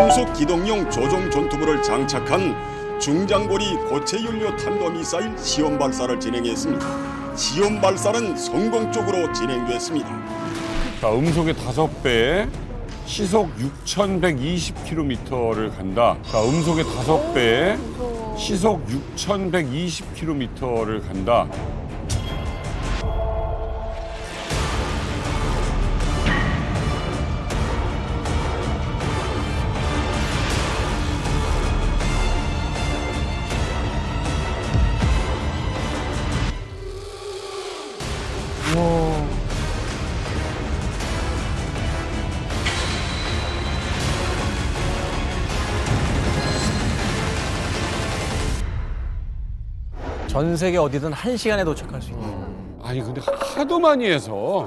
초음속 기동용 조종 전투부를 장착한 중장거리 고체 연료 탄도미사일 시험 발사를 진행했습니다. 시험 발사는 성공적으로 진행됐습니다. 자, 음속의 5배, 시속 6,120km를 간다. 자, 음속의 5배, 시속 6,120km를 간다. 전 세계 어디든 1시간에 도착할 수 있는. 아니 근데 하도 많이 해서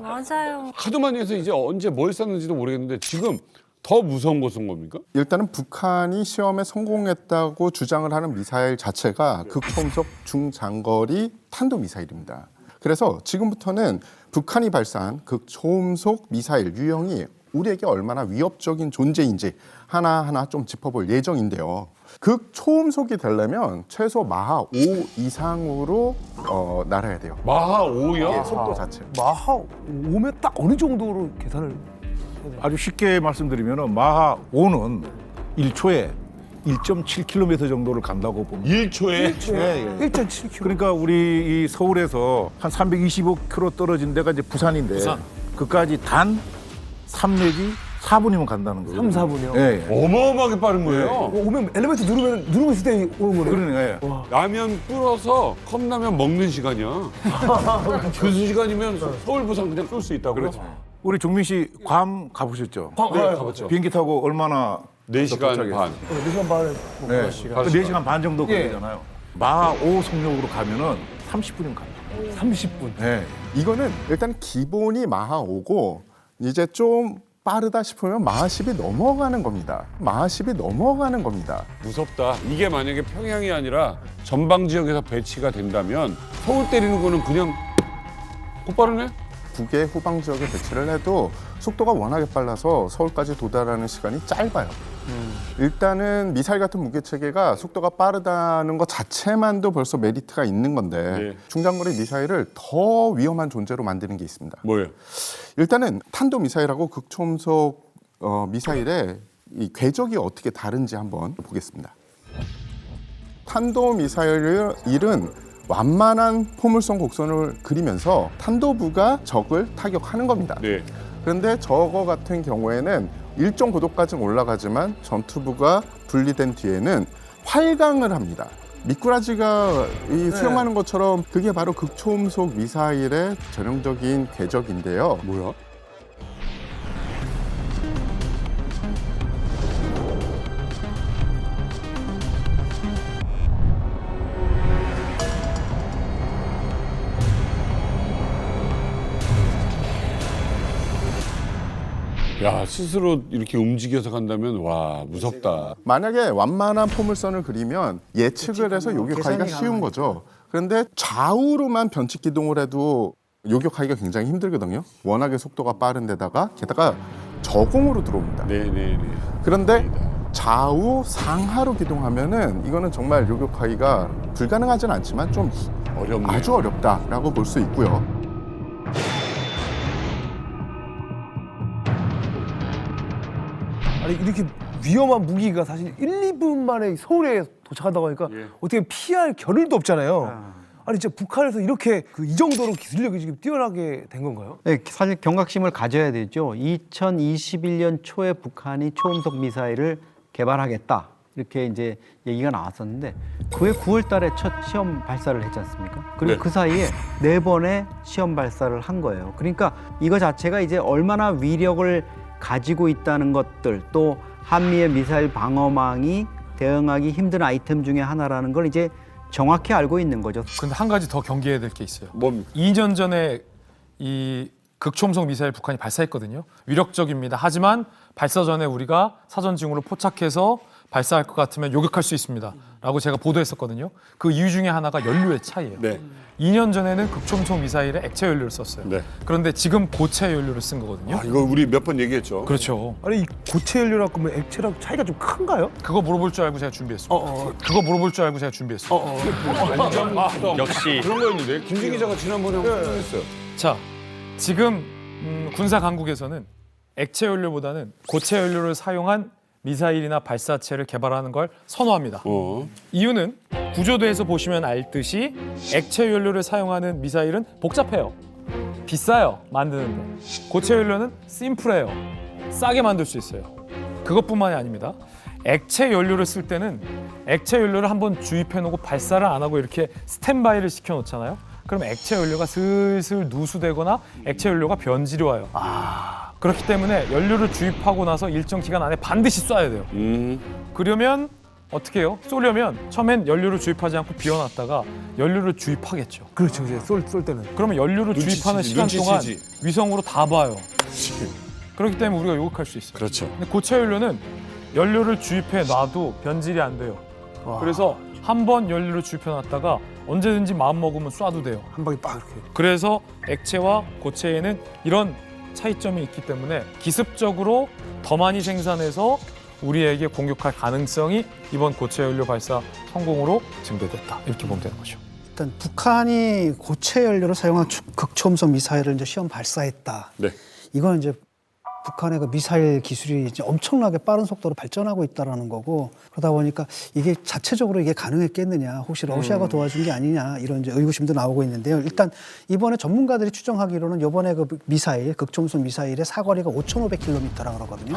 맞아요. 하도 많이 해서 이제 언제 뭘 쐈는지도 모르겠는데 지금 더 무서운 거 쏜 겁니까? 일단은 북한이 시험에 성공했다고 주장을 하는 미사일 자체가 극초음속 중장거리 탄도미사일입니다. 그래서 지금부터는 북한이 발사한 극초음속 미사일 유형이 우리에게 얼마나 위협적인 존재인지 하나하나 좀 짚어볼 예정인데요. 극초음속이 되려면 최소 마하 5 이상으로 날아야 돼요. 마하 5요? 예, 속도 자체. 마하 5면 딱 어느 정도로 계산을? 아주 쉽게 말씀드리면 마하 5는 1초에 1.7km 정도를 간다고 봅니다. 1초에? 예, 예. 1.7km. 그러니까 우리 이 서울에서 한 325km 떨어진 데가 이제 부산인데 그까지 단 3 내지 4분이면 간다는 거예요. 3, 4분이요? 예, 예. 어마어마하게 빠른 거예요. 오면 엘리베이터 누르고 있을 때 오는 거네요. 그러니까 예. 라면 끓여서 컵라면 먹는 시간이야. 그 시간이면 서울 부산 그냥 쏠 수 있다고요? 그렇죠. 우리 종민 씨 괌 가보셨죠? 네, 가봤죠. 비행기 타고 얼마나 4시간 도착했어요? 반. 4시간 반에 네. 4시간 반 정도 예. 걸리잖아요. 마하 5 속력으로 가면은 30분이면 갑니다. 30분. 네. 이거는 일단 기본이 마하 5고 이제 좀 빠르다 싶으면 마하 10이 넘어가는 겁니다. 마하 10이 넘어가는 겁니다. 무섭다. 이게 만약에 평양이 아니라 전방 지역에서 배치가 된다면 서울 때리는 거는 그냥 곧바르네? 북의 후방 지역에 배치를 해도 속도가 워낙에 빨라서 서울까지 도달하는 시간이 짧아요. 일단은 미사일 같은 무기 체계가 속도가 빠르다는 것 자체만도 벌써 메리트가 있는 건데 네. 중장거리 미사일을 더 위험한 존재로 만드는 게 있습니다. 뭐예요? 일단은 탄도 미사일하고 극초음속 미사일의 이 궤적이 어떻게 다른지 한번 보겠습니다. 탄도 미사일은 완만한 포물선 곡선을 그리면서 탄도부가 적을 타격하는 겁니다. 네. 그런데 저거 같은 경우에는 일정 고도까지는 올라가지만 전투부가 분리된 뒤에는 활강을 합니다. 미꾸라지가 수영하는 것처럼 그게 바로 극초음속 미사일의 전형적인 궤적인데요. 뭐야? 야, 스스로 이렇게 움직여서 간다면 와, 무섭다. 만약에 완만한 포물선을 그리면 예측을 해서 요격하기가 쉬운 거죠. 그런데 좌우로만 변칙 기동을 해도 요격하기가 굉장히 힘들거든요. 워낙에 속도가 빠른 데다가 게다가 저공으로 들어옵니다. 네네네. 그런데 좌우 상하로 기동하면은 이거는 정말 요격하기가 불가능하진 않지만 좀 어렵네요. 아주 어렵다라고 볼 수 있고요. 아니 이렇게 위험한 무기가 사실 1, 2분 만에 서울에 도착한다고 하니까 어떻게 피할 겨를도 없잖아요. 아니 진짜 북한에서 이렇게 이 정도로 기술력이 지금 뛰어나게 된 건가요? 네, 사실 경각심을 가져야 되죠. 2021년 초에 북한이 초음속 미사일을 개발하겠다. 이렇게 이제 얘기가 나왔었는데 그해 9월 달에 첫 시험 발사를 했지 않습니까? 그리고 네. 그 사이에 4번의 시험 발사를 한 거예요. 그러니까 이거 자체가 이제 얼마나 위력을 가지고 있다는 것들 또 한미의 미사일 방어망이 대응하기 힘든 아이템 중에 하나라는 걸 이제 정확히 알고 있는 거죠. 근데 한 가지 더 경계해야 될 게 있어요. 뭡니까? 2년 전에 이 극초음속 미사일 북한이 발사했거든요. 위력적입니다. 하지만 발사 전에 우리가 사전 징후를 포착해서 발사할 것 같으면 요격할 수 있습니다. 라고 제가 보도했었거든요. 그 이유 중에 하나가 연료의 차이예요. 네. 2년 전에는 극초음속 미사일에 액체 연료를 썼어요. 네. 그런데 지금 고체 연료를 쓴 거거든요. 아, 이거 우리 몇 번 얘기했죠. 그렇죠. 아니 이 고체 연료라고 하면 액체랑 차이가 좀 큰가요? 그거 물어볼 줄 알고 제가 준비했습니다. 그거 물어볼 줄 알고 제가 준비했습니다. 역시 그런 거였는데 김진 기자가 지난번에 설명했어요. 자, 지금 군사 강국에서는 액체 연료보다는 고체 연료를 사용한 미사일이나 발사체를 개발하는 걸 선호합니다. 이유는 구조도에서 보시면 알듯이 액체 연료를 사용하는 미사일은 복잡해요. 비싸요, 만드는데. 고체 연료는 심플해요. 싸게 만들 수 있어요. 그것뿐만이 아닙니다. 액체 연료를 쓸 때는 액체 연료를 한번 주입해 놓고 발사를 안 하고 이렇게 스탠바이를 시켜 놓잖아요. 그럼 액체 연료가 슬슬 누수되거나 액체 연료가 변질이 와요. 그렇기 때문에 연료를 주입하고 나서 일정 기간 안에 반드시 쏴야 돼요. 그러면 어떻게 해요? 쏘려면 처음엔 연료를 주입하지 않고 비워놨다가 연료를 주입하겠죠. 그렇죠. 이제 쏠 때는. 그러면 연료를 주입하는 시간 동안 눈치채지. 위성으로 다 봐요. 그렇기 때문에 우리가 요격할 수 있어요. 그렇죠. 근데 고체 연료는 연료를 주입해 놔도 변질이 안 돼요. 그래서 한 번 연료를 주입해 놨다가 언제든지 마음 먹으면 쏴도 돼요. 한 방에 빡 이렇게. 그래서 액체와 고체에는 이런 차이점이 있기 때문에 기습적으로 더 많이 생산해서 우리에게 공격할 가능성이 이번 고체 연료 발사 성공으로 증대됐다. 이렇게 보면 되는 거죠. 일단 북한이 고체 연료를 사용한 극초음속 미사일을 이제 시험 발사했다. 네. 이건 이제 북한의 그 미사일 기술이 이제 엄청나게 빠른 속도로 발전하고 있다라는 거고, 그러다 보니까 이게 자체적으로 이게 가능했겠느냐, 혹시 러시아가 도와준 게 아니냐, 이런 이제 의구심도 나오고 있는데요. 일단 이번에 전문가들이 추정하기로는 이번에 그 미사일, 극초음속 미사일의 사거리가 5,500km라고 그러거든요.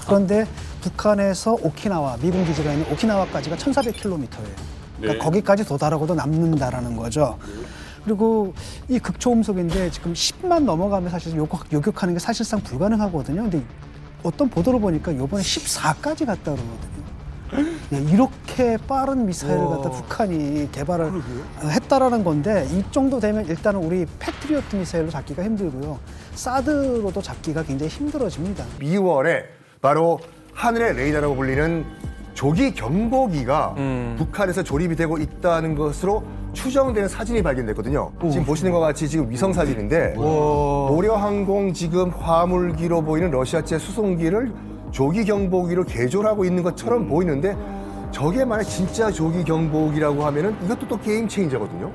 그런데 북한에서 오키나와, 미군 기지가 있는 오키나와까지가 1,400km예요. 그러니까 네. 거기까지 도달하고도 남는다라는 거죠. 그리고 이 극초음속인데 지금 10만 넘어가면 사실 요격하는 게 사실상 불가능하거든요. 근데 어떤 보도를 보니까 이번에 14까지 갔다 그러거든요. 예, 이렇게 빠른 미사일을 갖다 북한이 개발을 했다라는 건데, 이 정도 되면 일단은 우리 패트리어트 미사일로 잡기가 힘들고요. 사드로도 잡기가 굉장히 힘들어집니다. 2월에 바로 하늘의 레이더라고 불리는 조기 경보기가 북한에서 조립이 되고 있다는 것으로 추정되는 사진이 발견됐거든요. 지금 보시는 것 같이 지금 위성 사진인데 고려항공 지금 화물기로 보이는 러시아제 수송기를 조기 경보기로 개조하고 있는 것처럼 보이는데, 저게 만약 진짜 조기 경보기라고 하면은 이것도 또 게임 체인저거든요.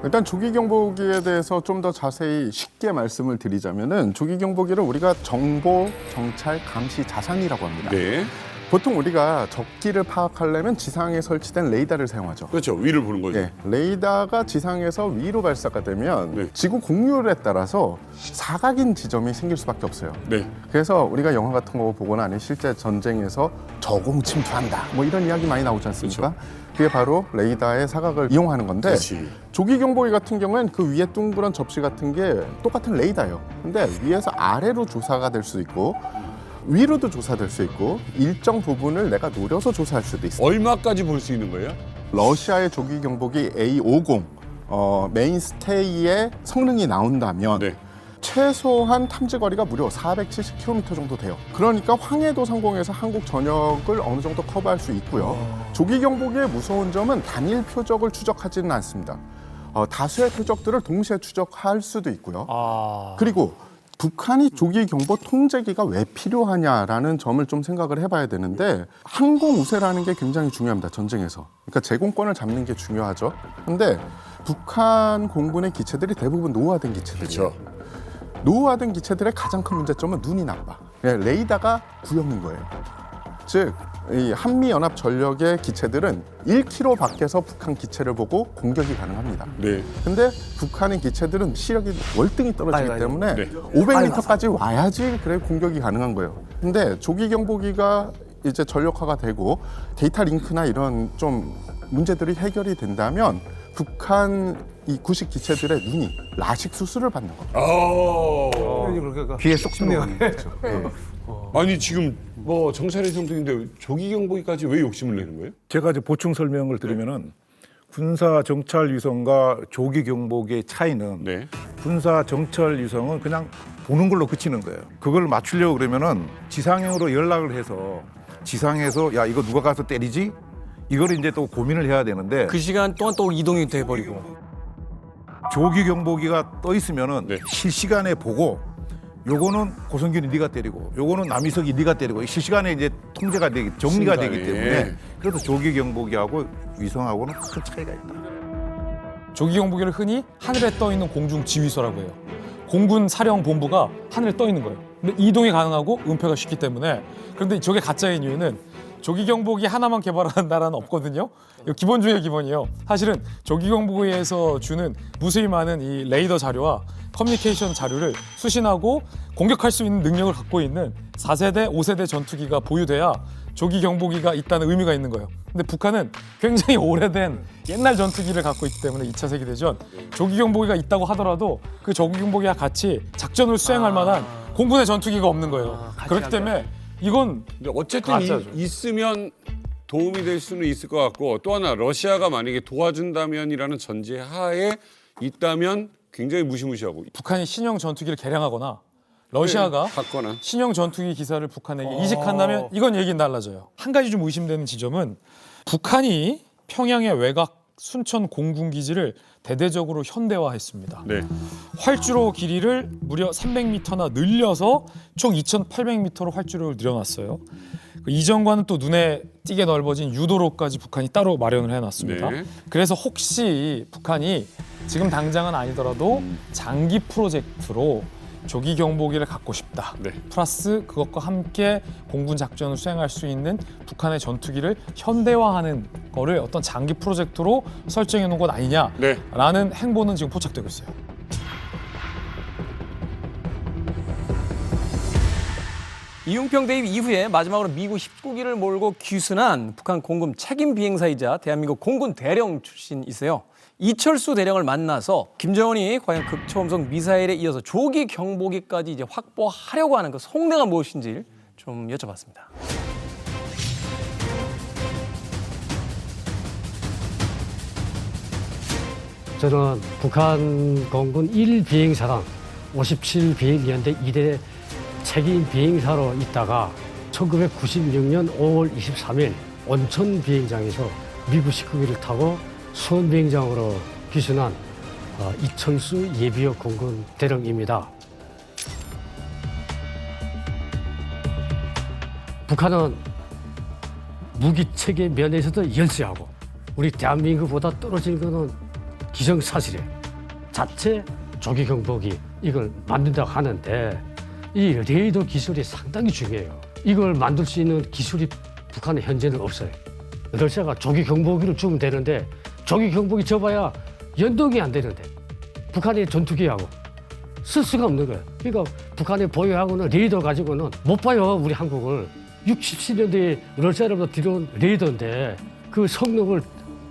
일단 조기 경보기에 대해서 좀 더 자세히 쉽게 말씀을 드리자면은, 조기 경보기를 우리가 정보, 정찰, 감시 자산이라고 합니다. 네. 보통 우리가 적기를 파악하려면 지상에 설치된 레이더를 사용하죠. 그렇죠. 위를 보는 거죠. 예, 레이더가 지상에서 위로 발사가 되면 네. 지구 공률에 따라서 사각인 지점이 생길 수밖에 없어요. 네. 그래서 우리가 영화 같은 거 보거나 아니면 실제 전쟁에서 저공 침투한다, 뭐 이런 이야기 많이 나오지 않습니까? 그게 바로 레이더의 사각을 이용하는 건데, 그렇지. 조기 경보기 같은 경우엔 그 위에 둥그런 접시 같은 게 똑같은 레이더예요. 근데 위에서 아래로 조사가 될 수 있고 위로도 조사될 수 있고 일정 부분을 내가 노려서 조사할 수도 있어요. 얼마까지 볼 수 있는 거예요? 러시아의 조기 경보기 A50 메인스테이의 성능이 나온다면 네. 최소한 탐지 거리가 무려 470km 정도 돼요. 그러니까 황해도 상공에서 한국 전역을 어느 정도 커버할 수 있고요. 조기 경보기의 무서운 점은 단일 표적을 추적하지는 않습니다. 다수의 표적들을 동시에 추적할 수도 있고요. 그리고 북한이 조기 경보 통제기가 왜 필요하냐라는 점을 좀 생각을 해봐야 되는데, 항공 우세라는 게 굉장히 중요합니다, 전쟁에서. 그러니까 제공권을 잡는 게 중요하죠. 근데 북한 공군의 기체들이 대부분 노후화된 기체들이에요. 그렇죠. 노후화된 기체들의 가장 큰 문제점은 눈이 나빠. 레이더가 구형인 거예요. 즉, 이 한미연합 전력의 기체들은 1km 밖에서 북한 기체를 보고 공격이 가능합니다. 네. 근데 북한의 기체들은 시력이 월등히 떨어지기 때문에 네. 500m까지 와야지 그래 공격이 가능한 거예요. 근데 조기 경보기가 이제 전력화가 되고 데이터 링크나 이런 좀 문제들이 해결이 된다면 북한 이 구식 기체들의 눈이 라식 수술을 받는 겁니다. 귀에 쏙 들어오네요. 아니 지금 뭐 정찰의 성등인데 조기 경보기까지 왜 욕심을 내는 거예요? 제가 이제 보충 설명을 드리면은 군사 정찰 위성과 조기 경보기의 차이는, 네. 군사 정찰 위성은 그냥 보는 걸로 그치는 거예요. 그걸 맞추려고 그러면은 지상으로 연락을 해서 지상에서 야 이거 누가 가서 때리지? 이걸 이제 또 고민을 해야 되는데 그 시간 동안 또 이동이 돼버리고. 조기 경보기가 떠 있으면은 네. 실시간에 보고 요거는 고성균이 네가 때리고 요거는 남희석이 네가 때리고 실시간에 이제 통제가 되기 정리가 순간에. 되기 때문에 그래서 조기 경보기하고 위성하고는 큰 차이가 있다. 조기 경보기를 흔히 하늘에 떠 있는 공중 지휘소라고 해요. 공군 사령본부가 하늘에 떠 있는 거예요. 근데 이동이 가능하고 은폐가 쉽기 때문에. 그런데 저게 가짜인 이유는 조기 경보기 하나만 개발하는 나라는 없거든요. 이거 기본 중에 기본이에요. 사실은 조기 경보기에서 주는 무수히 많은 이 레이더 자료와 커뮤니케이션 자료를 수신하고 공격할 수 있는 능력을 갖고 있는 4세대, 5세대 전투기가 보유돼야 조기 경보기가 있다는 의미가 있는 거예요. 근데 북한은 굉장히 오래된 옛날 전투기를 갖고 있기 때문에 2차 세계대전 조기 경보기가 있다고 하더라도 그 조기 경보기와 같이 작전을 수행할 만한 공군의 전투기가 없는 거예요. 그렇기 때문에 이건 근데 어쨌든 가짜죠. 있으면 도움이 될 수는 있을 것 같고 또 하나 러시아가 만약에 도와준다면이라는 전제 하에 있다면 굉장히 무시무시하고 북한이 신형 전투기를 개량하거나 러시아가 갖거나 신형 전투기 기사를 북한에게 이식한다면 이건 얘기는 달라져요. 한 가지 좀 의심되는 지점은 북한이 평양의 외곽 순천 공군기지를 대대적으로 현대화했습니다. 네. 활주로 길이를 무려 300m나 늘려서 총 2,800m로 활주로를 늘려놨어요. 이전과는 또 눈에 띄게 넓어진 유도로까지 북한이 따로 마련을 해놨습니다. 네. 그래서 혹시 북한이 지금 당장은 아니더라도 장기 프로젝트로 조기 경보기를 갖고 싶다. 네. 플러스 그것과 함께 공군 작전을 수행할 수 있는 북한의 전투기를 현대화하는 거를 어떤 장기 프로젝트로 설정해 놓은 것 아니냐라는 네. 행보는 지금 포착되고 있어요. 이웅평 대입 이후에 마지막으로 미국 19기를 몰고 귀순한 북한 공군 책임 비행사이자 대한민국 공군 대령 출신이세요. 이철수 대령을 만나서 김정은이 과연 극초음속 미사일에 이어서 조기 경보기까지 이제 확보하려고 하는 그 속내가 무엇인지 좀 여쭤봤습니다. 저는 북한 공군 1비행사단 57비행연대 2대 책임 비행사로 있다가 1996년 5월 23일 온천 비행장에서 미국 19기를 타고 수원 비행장으로 귀순한 이철수 예비역 공군 대령입니다. 북한은 무기 체계 면에서도 열세하고 우리 대한민국보다 떨어진 거는 기정사실이에요. 자체 조기 경보기 이걸 만든다고 하는데 이 레이더 기술이 상당히 중요해요. 이걸 만들 수 있는 기술이 북한에 현재는 없어요. 러시아가 조기 경보기를 주면 되는데 조기 경보기 줘봐야 연동이 안 되는데 북한의 전투기하고 쓸 수가 없는 거예요. 그러니까 북한이 보유하고는 레이더 가지고는 못 봐요. 우리 한국을 60, 70년대에 러시아로부터 들여온 레이더인데 그 성능을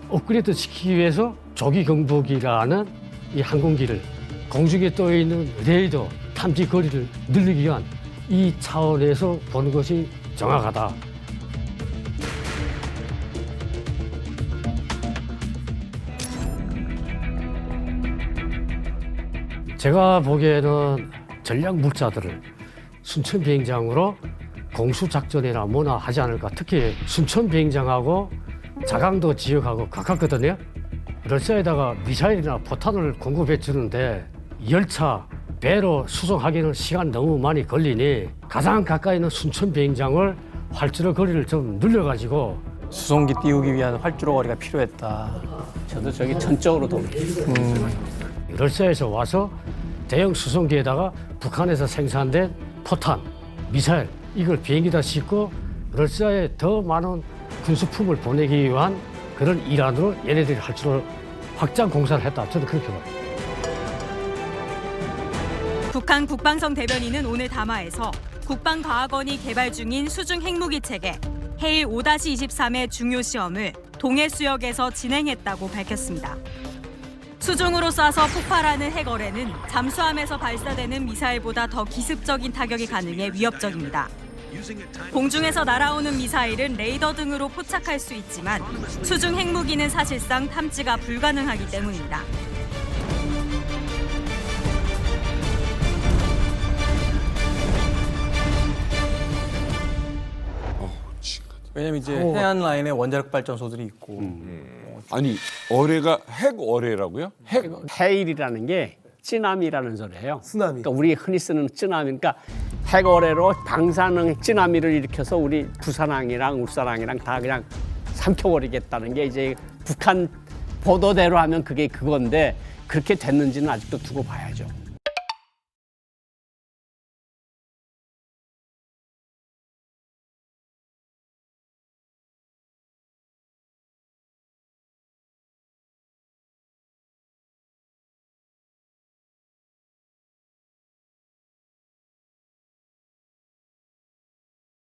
업그레이드 시키기 위해서 조기 경보기라는 이 항공기를 공중에 떠 있는 레이더 탐지 거리를 늘리기 위한 이 차원에서 보는 것이 정확하다. 제가 보기에는 전략 물자들을 순천 비행장으로 공수 작전이나 뭐나 하지 않을까. 특히 순천 비행장하고 자강도 지역하고 가깝거든요. 러시아에다가 미사일이나 포탄을 공급해 주는데 열차, 배로 수송하기는 시간 너무 많이 걸리니 가장 가까이 있는 순천 비행장을 활주로 거리를 좀 늘려가지고 수송기 띄우기 위한 활주로 거리가 필요했다. 저도 저기 전적으로 동의해요. 러시아에서 와서 대형 수송기에다가 북한에서 생산된 포탄, 미사일 이걸 비행기에다 싣고 러시아에 더 많은 군수품을 보내기 위한 그런 일환으로 얘네들이 활주로 확장 공사를 했다. 저도 그렇게 봐요. 북한 국방성 대변인은 오늘 담화에서 국방과학원이 개발 중인 수중 핵무기 체계 해일 5-23의 중요 시험을 동해수역에서 진행했다고 밝혔습니다. 수중으로 쏴서 폭발하는 핵어뢰는 잠수함에서 발사되는 미사일보다 더 기습적인 타격이 가능해 위협적입니다. 공중에서 날아오는 미사일은 레이더 등으로 포착할 수 있지만 수중 핵무기는 사실상 탐지가 불가능하기 때문입니다. 왜냐면 이제 해안 라인에 원자력 발전소들이 있고. 아니 어뢰가 핵어뢰라고요? 해일이라는 게 찌나미라는 소리예요. 쓰나미. 그러니까 우리 흔히 쓰는 찌나미. 그러니까 핵어뢰로 방사능 찌나미를 일으켜서 우리 부산항이랑 울산항이랑 다 그냥 삼켜버리겠다는 게 이제 북한 보도대로 하면 그게 그건데 그렇게 됐는지는 아직도 두고 봐야죠.